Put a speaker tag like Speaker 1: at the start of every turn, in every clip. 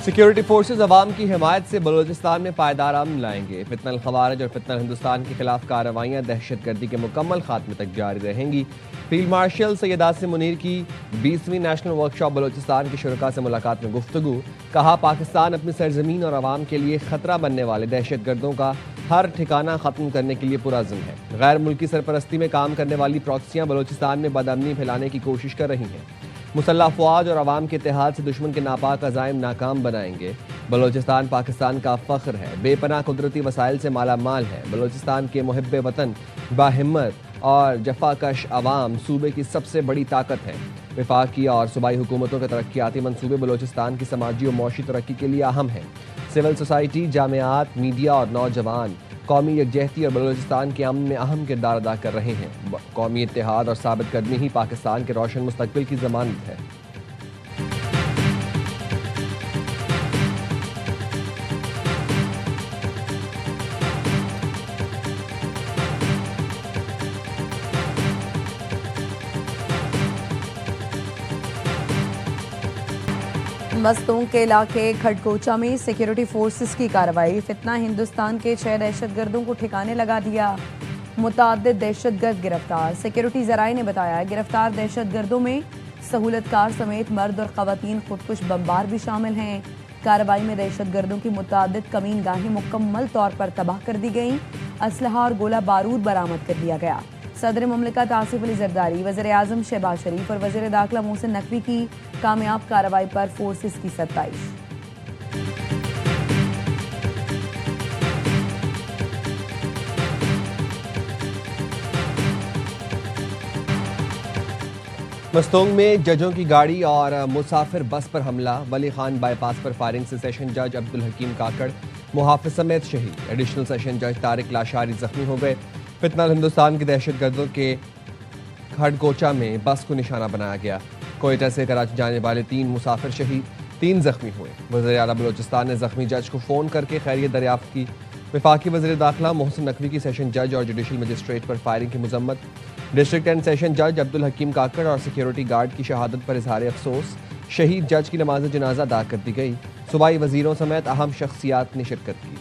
Speaker 1: Security forces अवाम की हिमायत से बलूचिस्तान में पायदार अमन लाएंगे। फितनल खवारिज और फितनल हिंदुस्तान के खिलाफ कार्रवाइयाँ दहशत गर्दी के मुकम्मल खात्मे तक जारी रहेंगी। फील्ड मार्शल सैयद आसिम मुनीर की 20वीं नेशनल वर्कशॉप बलूचिस्तान के शुरका से मुलाकात में गुफ्तगू। कहा, पाकिस्तान अपनी सरजमीन और अवाम के लिए खतरा बनने वाले दहशत गर्दों का हर ठिकाना खत्म करने के लिए पुरअज़्म है। गैर मुल्की सरपरस्ती में काम करने वाली प्रॉक्सियाँ बलूचिस्तान में बदअमनी फैलाने की कोशिश कर रही हैं। मुसल्लह अफवाज और अवाम के इत्तेहाद से दुश्मन के नापाक अज़ाइम नाकाम बनाएंगे। बलूचिस्तान पाकिस्तान का फ़ख्र है, बेपनाह कुदरती वसाइल से माला माल है। बलूचिस्तान के मुहिब्बे वतन, बाहिम्मत और जफाकश अवाम सूबे की सबसे बड़ी ताकत है। वफाकी और सूबाई हुकूमतों के तरक्याती मनसूबे बलूचिस्तान की समाजी और मौशी तरक्की के लिए अहम हैं। सिविल सोसाइटी, जामियात, मीडिया और नौजवान कौमी यकजहती और बलूचिस्तान के अमन में अहम किरदार अदा कर रहे हैं। कौमी इत्तेहाद और साबित कदमी ही पाकिस्तान के रोशन मुस्तकबिल की ज़मानत है।
Speaker 2: मस्तूंग के इलाके खड़कोचा में सिक्योरिटी फोर्सेस की कार्रवाई। फितना हिंदुस्तान के 6 दहशतगर्दों को ठिकाने लगा दिया। मुतअद्दिद दहशतगर्द गिरफ्तार। सिक्योरिटी ज़राए ने बताया, गिरफ्तार दहशतगर्दों में सहूलतकार समेत मर्द और ख़वातीन खुदकुश बमबार भी शामिल हैं। कार्रवाई में दहशतगर्दों की मुतअद्दिद कमीन गाहें मुकम्मल तौर पर तबाह कर दी गईं। असलहा और गोला बारूद बरामद कर लिया गया। सदर मुमलिकत आसिफ अली जरदारी, वज़ीर आज़म शहबाज शरीफ और वज़ीर दाखिला मोहसिन नकवी की कामयाब कार्रवाई पर फोर्सेस की सत्ताइश।
Speaker 1: मस्तूंग में जजों की गाड़ी और मुसाफिर बस पर हमला। वली खान बाईपास पर फायरिंग से सेशन जज अब्दुल हकीम काकड़ मुहाफिज समेत शहीद। एडिशनल सेशन जज तारिक लाशारी जख्मी हो गए। फितनल हिंदुस्तान के दहशतगर्दों के खड़कोचा में बस को निशाना बनाया गया। कोयटा से कराची जाने वाले 3 मुसाफिर शहीद, 3 जख्मी हुए। वज़ीर आला बलूचिस्तान ने जख्मी जज को फ़ोन करके खैरियत दरियाफ्त की। वफाकी वज़ीर दाखिला मोहसिन नकवी की सेशन जज और जुडिशल मजिस्ट्रेट पर फायरिंग की मजम्मत। डिस्ट्रिक्ट एंड सेशन जज अब्दुल हकीम काकड़ और सिक्योरिटी गार्ड की शहादत पर इजहार अफसोस। शहीद जज की नमाज जनाजा अदा कर दी गई। सूबाई वजीरों समेत अहम शख्सियात ने शिरकत की।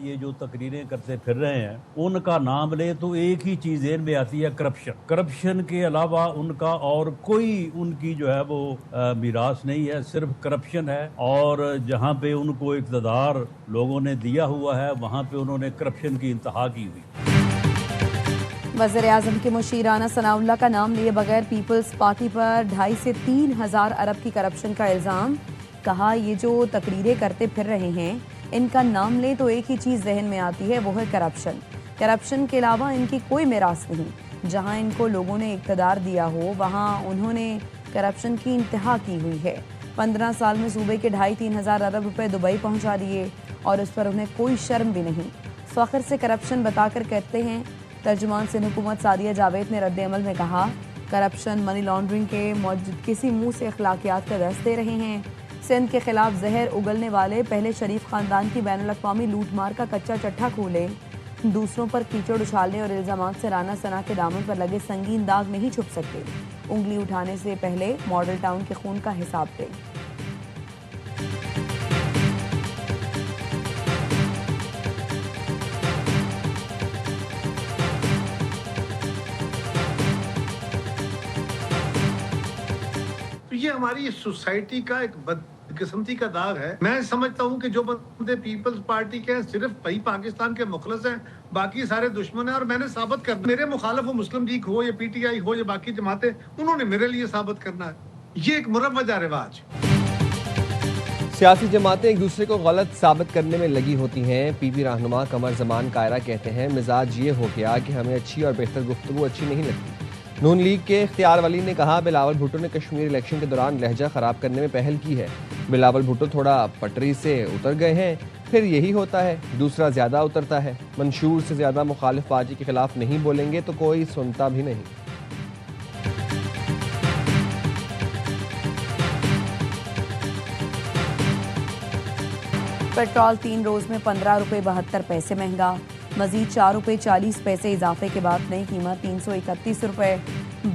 Speaker 3: ये जो तकरीरें करते फिर रहे हैं, उनका नाम ले तो एक ही चीज़ ज़हन में आती है, करप्शन। करप्शन के अलावा उनका और कोई उनकी जो है वो मीरास नहीं है, सिर्फ करप्शन है। और जहाँ पे उनको इक़्तिदार लोगों ने दिया हुआ है, वहाँ पे उन्होंने करप्शन की इंतहा की हुई।
Speaker 2: वज़ीर आज़म के मुशीराना सनाउल्लाह का नाम लिए बगैर पीपल्स पार्टी पर 2.5 से 3 हज़ार अरब की करप्शन का इल्ज़ाम। कहा, ये जो तकरीरें करते फिर रहे हैं, इनका नाम ले तो एक ही चीज़ जहन में आती है, वो है करप्शन। करप्शन के अलावा इनकी कोई मिरास नहीं। जहां इनको लोगों ने इक़्तिदार दिया हो, वहां उन्होंने करप्शन की इंतहा की हुई है। 15 साल में सूबे के 2.5-3 हज़ार अरब रुपए दुबई पहुंचा दिए और उस पर उन्हें कोई शर्म भी नहीं। फ़ख्र से करप्शन बताकर कहते हैं। तर्जुमान सिंध हुकूमत सादिया जावेद ने रद्द अमल में कहा, करप्शन, मनी लॉन्ड्रिंग के मौजूद किसी मुँह से अखलाकियात का दर्स दे रहे हैं। सिंध के खिलाफ जहर उगलने वाले पहले शरीफ खानदान की बैनुल-अक़वामी लूटमार का कच्चा चट्टा खोले। दूसरों पर कीचड़ उछालने और इल्ज़ामात से राना सना के दामन पर लगे संगीन दाग नहीं छुप सकते। उंगली उठाने से पहले मॉडल टाउन के खून का हिसाब दें।
Speaker 4: ये हमारी सोसाइटी का एक बदकिस्मती का दाग है। मैं समझता हूँ कि जो बंदे पीपल्स पार्टी के हैं, सिर्फ वही पाकिस्तान के मुखलस हैं, बाकी सारे दुश्मन हैं। और मैंने साबित करना, मेरे मुखालिफ हो, मुस्लिम लीग हो या PTI हो या बाकी जमातें, उन्होंने मेरे लिए साबित करना है। ये एक मुरव्वजा रिवाज।
Speaker 1: सियासी जमातें एक दूसरे को गलत साबित करने में लगी होती हैं। PP रहनुमा कमर जमान कायरा कहते हैं, मिजाज ये हो गया कि हमें अच्छी और बेहतर गुफ्तगू अच्छी नहीं लगती। नून लीग के इख्तियार वली ने कहा, बिलावल भुट्टो ने कश्मीर इलेक्शन के दौरान लहजा ख़राब करने में पहल की है। बिलावल भुट्टो थोड़ा पटरी से उतर गए हैं, फिर यही होता है, दूसरा ज़्यादा उतरता है। मंशूर से ज़्यादा मुखालिफ पार्टी के खिलाफ नहीं बोलेंगे तो कोई सुनता भी नहीं।
Speaker 2: पेट्रोल 3 रोज में 15 रुपये 72 पैसे महंगा। मजीद 4 रुपये 40 पैसे इजाफे के बाद नई कीमत 331 रुपये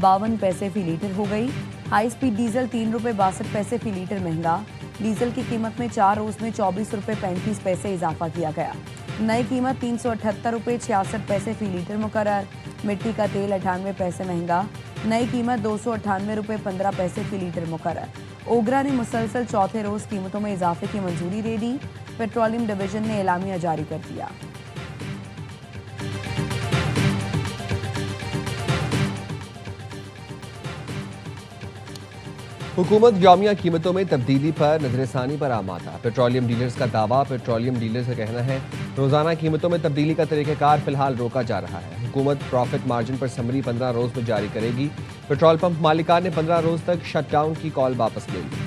Speaker 2: 52 पैसे फी लीटर हो गई। हाई स्पीड डीजल 3 रुपये 62 पैसे फी लीटर महंगा। डीजल की कीमत में 4 रोज में 24 रुपये 35 पैसे इजाफा किया गया। नई कीमत 378 रुपये 66 पैसे फी लीटर मुकर्रर। मिट्टी का तेल 98 पैसे महंगा। नई कीमत 298 रुपये 15 पैसे फी लीटर मुकर्रर। ओगरा ने मुसलसल चौथे रोज कीमतों में इजाफे की मंजूरी दे दी। पेट्रोलियम डिवीजन ने एलामिया जारी कर दिया।
Speaker 1: हुकूमत यौमिया कीमतों में तब्दीली पर नजरसानी पर आमादा। पेट्रोलियम डीलर्स का दावा। पेट्रोलियम डीलर्स का कहना है रोजाना कीमतों में तब्दीली का तरीक़ाकार फिलहाल रोका जा रहा है। हुकूमत प्रॉफिट मार्जिन पर समरी 15 रोज में जारी करेगी। पेट्रोल पंप मालिकान ने 15 रोज तक शटडाउन की कॉल वापस ले ली।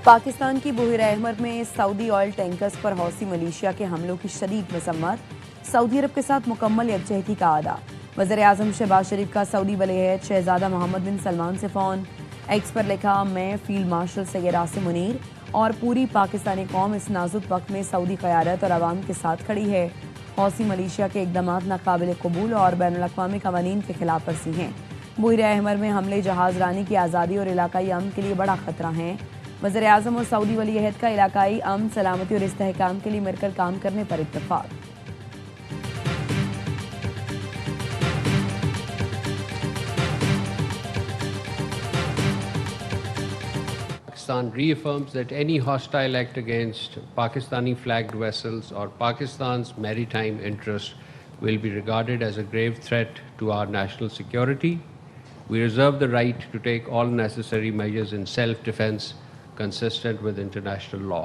Speaker 2: पाकिस्तान की बुहिरा अहमर में सऊदी ऑयल टैंकर्स पर हौसी मलेशिया के हमलों की शदीद मसम्मत। सऊदी अरब के साथ मुकम्मल यकजहती का आदा। वज़ीर-ए-आज़म शहबाज शरीफ का सऊदी वलीअहद शहजादा मोहम्मद बिन सलमान से फ़ोन। एक्स पर लिखा, मैं फील्ड मार्शल सैयद आसिम मुनीर और पूरी पाकिस्तानी कौम इस नाजुक वक्त में सऊदी क़यादत और अवाम के साथ खड़ी है। हौसी मलेशिया के इक़दामात नाकाबिल कबूल और बैनुल-अक़वामी क़वानीन के खिलाफ वर्जी हैं। बुहिरा अहमर में हमले जहाज़ रानी की आज़ादी और इलाकाई अमन के लिए बड़ा खतरा हैं। वज़ीर-ए-आज़म और सऊदी वलीअहद का इलाकाई अमन, सलामती और इस्तेहकाम के लिए मिलकर काम करने पर इत्तफ़ाक़।
Speaker 5: Pakistan reaffirms that any hostile act against Pakistani flagged vessels or Pakistan's maritime interest will be regarded as a grave threat to our national security. We reserve the right to take all necessary measures in self-defense consistent with international law.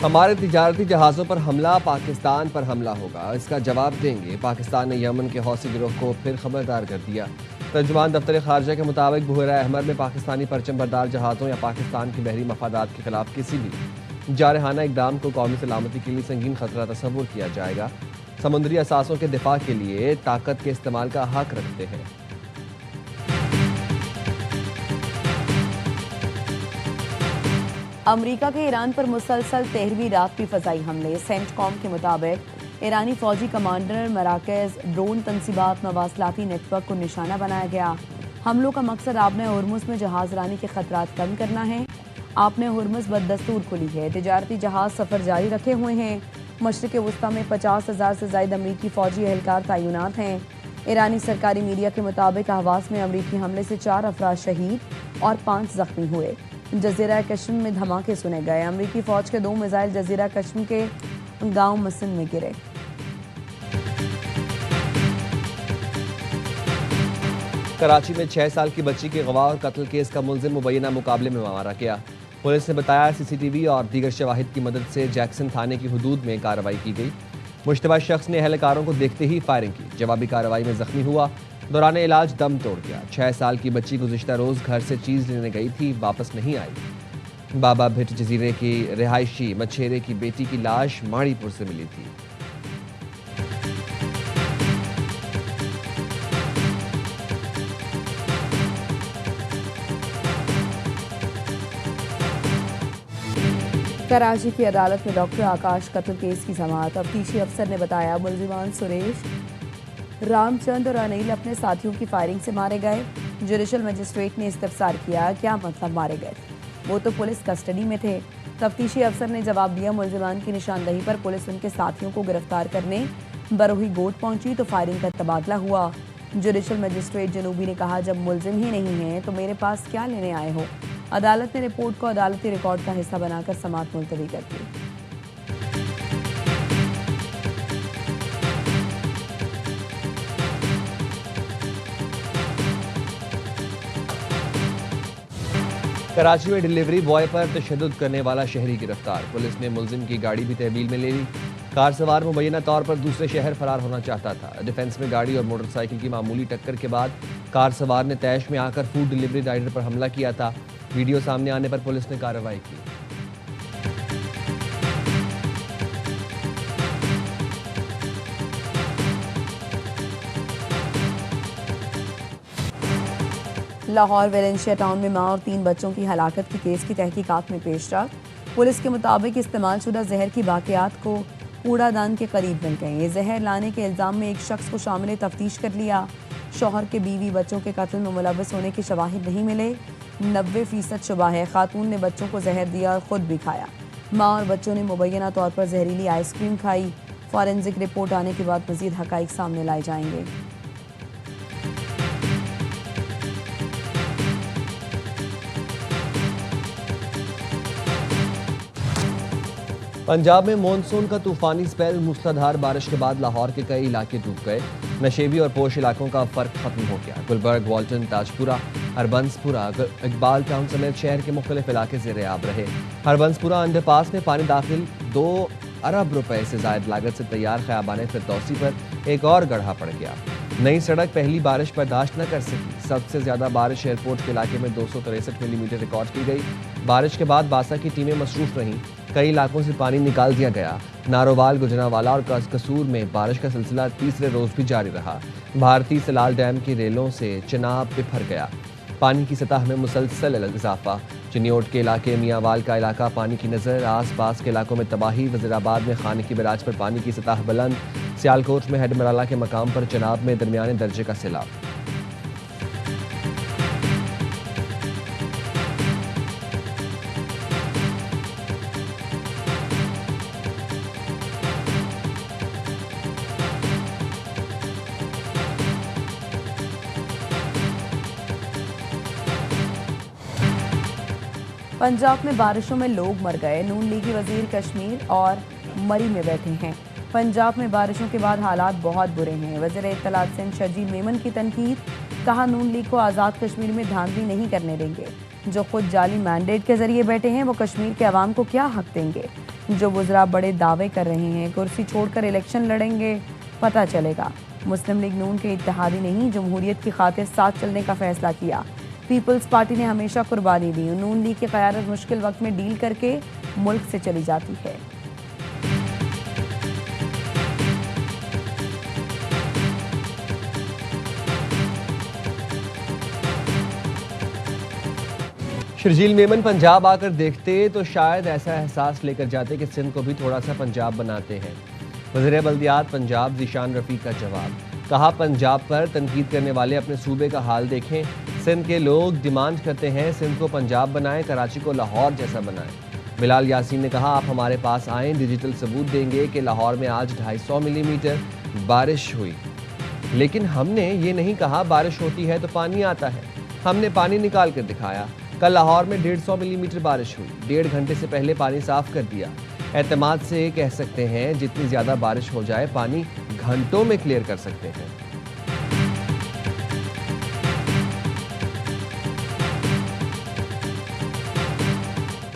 Speaker 1: हमारे तिजारती जहाज़ों पर हमला, पाकिस्तान पर हमला होगा, इसका जवाब देंगे। पाकिस्तान ने यमन के हौसी गिरोह को फिर खबरदार कर दिया। तर्जुमान दफ्तर खारजा के मुताबिक बुहिरा अहमर में पाकिस्तानी परचम बरदार जहाज़ों या पाकिस्तान की बहरी मफादात के खिलाफ किसी भी जारहाना इकदाम को कौमी सलामती के लिए संगीन खतरा तस्वुर किया जाएगा। समुद्री असासों के दिफा के लिए ताकत के इस्तेमाल का हक रखते हैं।
Speaker 2: अमरीका के ईरान पर मुसलसल 13वीं रात भी फ़ज़ाई हमले। सेंटकॉम के मुताबिक ईरानी फ़ौजी कमांडर मराकज़ ड्रोन तनसीबात मवासलाती नेटवर्क को निशाना बनाया गया। हमलों का मकसद आपने हुर्मुज़ में जहाज़ रानी के खतरात कम करना है। आपने हुर्मुज़ बददस्तूर खुली है। तिजारती जहाज़ सफ़र जारी रखे हुए हैं। मशरिक़ वस्ता में 50,000 से ज़ायद अमरीकी फ़ौजी एहलकार तैनात हैं। ईरानी सरकारी मीडिया के मुताबिक अहवाज़ में अमरीकी हमले से 4 अफराद शहीद और 5 ज़ख्मी हुए। जज़ीरा कश्मीर में धमाके सुने गए। अमरीकी फ़ौज के 2 मिसाइल जज़ीरा कश्मीर के गांव मसन में गिरे।
Speaker 1: कराची में 6 साल की बच्ची के गवाह और कत्ल केस का मुलजिम मुबैना मुकाबले में मारा गया। पुलिस ने बताया सीसीटीवी और दीगर शवाहिद की मदद से जैक्सन थाने की हुदूद में कार्रवाई की गई। मुश्तबा शख्स ने अहलकारों को देखते ही फायरिंग की। जवाबी कार्रवाई में जख्मी हुआ। दौरान इलाज दम तोड़ गया। 6 साल की बच्ची गुज़िश्ता रोज़ घर से चीज़ लेने गई थी, वापस नहीं आई। बाबा भिट जजीरे की रिहायशी मछेरे की बेटी की लाश माड़ीपुर से मिली थी।
Speaker 2: कराची की अदालत में डॉक्टर आकाश कत्ल केस की समाअत। तफ्तीशी अफसर ने बताया मुलजिमान सुरेश, रामचंद और अनिल अपने साथियों की फायरिंग से मारे गए। जुडिशल मजिस्ट्रेट ने इस्तफसार किया, क्या मतलब मारे गए, वो तो पुलिस कस्टडी में थे। तफ्तीशी अफसर ने जवाब दिया, मुलजिमान की निशानदही पर पुलिस उनके साथियों को गिरफ्तार करने बरोही गोट पहुंची तो फायरिंग का तबादला हुआ। जुडिशल मजिस्ट्रेट जनूबी ने कहा, जब मुलजिम ही नहीं है तो मेरे पास क्या लेने आए हो। अदालत ने रिपोर्ट को अदालती रिकॉर्ड का हिस्सा बनाकर समाअत मुलतवी कर दी।
Speaker 1: कराची में डिलीवरी बॉय पर तशद्दुद करने वाला शहरी गिरफ्तार। पुलिस ने मुलजिम की गाड़ी भी तहवील में ले ली। कार सवार मुबैना तौर पर दूसरे शहर फरार होना चाहता था। डिफेंस में गाड़ी और मोटरसाइकिल की मामूली टक्कर के बाद कार सवार ने तैश में आकर फूड डिलीवरी राइडर पर हमला किया था। वीडियो सामने आने पर पुलिस ने कार्रवाई की।
Speaker 2: लाहौर वेलेंशिया टाउन में मां और 3 बच्चों की हलाकत की केस की तहकीकात में पेशरफ्त। पुलिस के मुताबिक इस्तेमालशुदा जहर की बाकियात को कूड़ादान के करीब मिल गए। ये जहर लाने के इल्ज़ाम में एक शख्स को शामिल तफ्तीश कर लिया। शौहर के बीवी बच्चों के कत्ल में मुलव्वस होने के शवाहिद नहीं मिले। 90% शुबा है खातून ने बच्चों को जहर दिया और ख़ुद भी खाया। माँ और बच्चों ने मुबैना तौर पर जहरीली आइसक्रीम खाई। फॉरेंसिक रिपोर्ट आने के बाद मज़ीद हक़ाइक़ सामने लाए जाएंगे।
Speaker 1: पंजाब में मॉनसून का तूफानी स्पेल, मूसलाधार बारिश के बाद लाहौर के कई इलाके डूब गए। नशेबी और पोश इलाकों का फर्क खत्म हो गया। गुलबर्ग, वाल्टन, ताजपुरा, हरबंसपुरा, इकबाल टाउन समेत शहर के मुख्तलिफ इलाके ज़ेर-ए-आब रहे। हरबंसपुरा अंडरपास में पानी दाखिल। 2 अरब रुपए से ज़ायद लागत से तैयार ख़याबान फिरदौसी पर एक और गड्ढा पड़ गया। नई सड़क पहली बारिश बर्दाश्त न कर सकी। सबसे ज़्यादा बारिश एयरपोर्ट के इलाके में 263 मिलीमीटर रिकॉर्ड की गई। बारिश के बाद बासा की टीमें मसरूफ़ रहीं। कई इलाकों से पानी निकाल दिया गया। नारोवाल, गुजरावाला और कसूर में बारिश का सिलसिला तीसरे रोज़ भी जारी रहा। भारतीय सलाल डैम की रेलों से चिनाब बिफर गया। पानी की सतह में मुसलसल इजाफा। चिन्योट के इलाके, मियांवाल का इलाका पानी की नज़र। आस पास के इलाकों में तबाही। वज़ीराबाद में खाने की बराज पर पानी की सतह बुलंद। सियालकोट में हेडमराला के मकाम पर चिनाब में दरमियाने दर्जे का सैलाब।
Speaker 2: पंजाब में बारिशों में लोग मर गए। नून लीगी वजीर कश्मीर और मरी में बैठे हैं। पंजाब में बारिशों के बाद हालात बहुत बुरे हैं। वज़ीर इत्तलात सिंध शर्जील मेमन की तनकीद। कहा, नून लीग को आज़ाद कश्मीर में धांधली नहीं करने देंगे। जो खुद जाली मैंडेट के जरिए बैठे हैं वो कश्मीर के अवाम को क्या हक देंगे। जो वज़रा बड़े दावे कर रहे हैं कुर्सी छोड़कर इलेक्शन लड़ेंगे, पता चलेगा। मुस्लिम लीग नून के इत्तेहादी नहीं, जमहूरियत की खातिर साथ चलने का फैसला किया। पीपल्स पार्टी ने हमेशा कुर्बानी दी। नून लीग की क़यादत मुश्किल वक्त में डील करके मुल्क से चली जाती है।
Speaker 1: शर्जील मेमन पंजाब आकर देखते तो शायद ऐसा एहसास लेकर जाते कि सिंध को भी थोड़ा सा पंजाब बनाते हैं। वज़ीर बल्दियात पंजाब ज़ीशान रफ़ीक का जवाब। कहा, पंजाब पर तनकीद करने वाले अपने सूबे का हाल देखें। सिंध के लोग डिमांड करते हैं सिंध को पंजाब बनाएं, कराची को लाहौर जैसा बनाएं। बिलाल यासीन ने कहा, आप हमारे पास आएँ, डिजिटल सबूत देंगे कि लाहौर में आज 250 मिलीमीटर बारिश हुई। लेकिन हमने ये नहीं कहा बारिश होती है तो पानी आता है। हमने पानी निकाल कर दिखाया। कल लाहौर में 150 मिलीमीटर बारिश हुई। 1.5 घंटे से पहले पानी साफ कर दिया। एतमाद से कह सकते हैं जितनी ज़्यादा बारिश हो जाए पानी घंटों में क्लियर कर सकते हैं।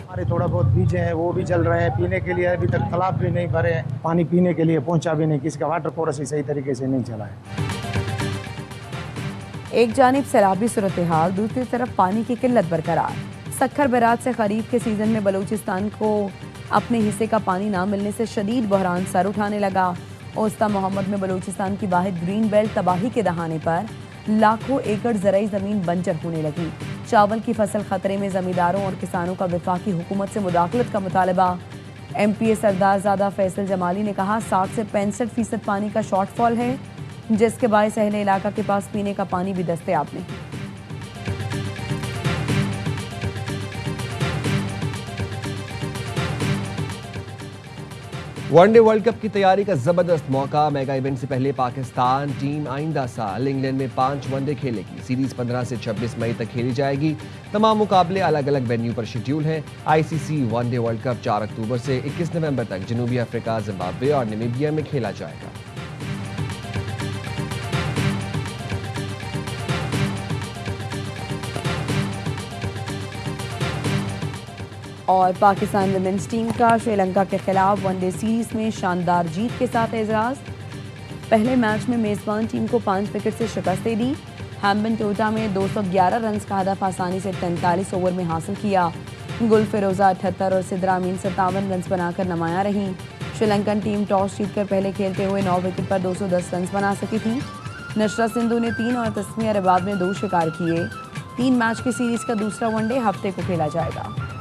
Speaker 6: हमारे थोड़ा बहुत बीज है वो भी चल रहे हैं। पीने के लिए अभी तक तालाब भी नहीं भरे हैं, पानी पीने के लिए पहुंचा भी नहीं, किसी का वाटर फोर्स ही सही तरीके से नहीं चला है।
Speaker 2: एक जानिब सैलाबी सूरत हाल, दूसरी तरफ पानी की किल्लत बरकरार। सक्खर बराज से खरीफ के सीजन में बलूचिस्तान को अपने हिस्से का पानी ना मिलने से शदीद बहरान सर उठाने लगा। ओस्ता मोहम्मद में बलूचिस्तान की वाहिद ग्रीन बेल्ट तबाही के दहाने पर लाखों एकड़ ज़राई ज़मीन बंजर होने लगी। चावल की फसल खतरे में, ज़मींदारों और किसानों का वफाकी हुकूमत से मुदाखलत का मुतालबा। MPA सरदारज़ादा फैसल जमाली ने कहा, 60 से 65% पानी का शॉर्टफॉल है, जिसके बायस अहले इलाका के पास पीने का पानी भी दस्तयाब नहीं।
Speaker 1: वनडे वर्ल्ड कप की तैयारी का जबरदस्त मौका। मेगा इवेंट से पहले पाकिस्तान टीम आइंदा साल इंग्लैंड में 5 वनडे खेलेगी। सीरीज 15 से 26 मई तक खेली जाएगी। तमाम मुकाबले अलग अलग वेन्यू पर शेड्यूल हैं। ICC वनडे वर्ल्ड कप 4 अक्टूबर से 21 नवंबर तक जनूबी अफ्रीका, जिम्बाब्वे और नामीबिया में खेला जाएगा।
Speaker 2: और पाकिस्तान वुमेन्स टीम का श्रीलंका के खिलाफ वनडे सीरीज में शानदार जीत के साथ एजाज। पहले मैच में मेज़बान टीम को 5 विकेट से शिकस्त दे दी। हैम्बन टोटा में 211 रन का हदफ आसानी से 43 ओवर में हासिल किया। गुल फिरोजा 78 और सिद्रा अमीन 57 रन बनाकर नुमायां रहीं। श्रीलंकन टीम टॉस जीतकर पहले खेलते हुए 9 विकेट पर 210 रन बना सकी थी। नशरा सिंधु ने 3 और तस्मीया रिबाद ने 2 शिकार किए। 3 मैच की सीरीज का दूसरा वनडे हफ्ते को खेला जाएगा।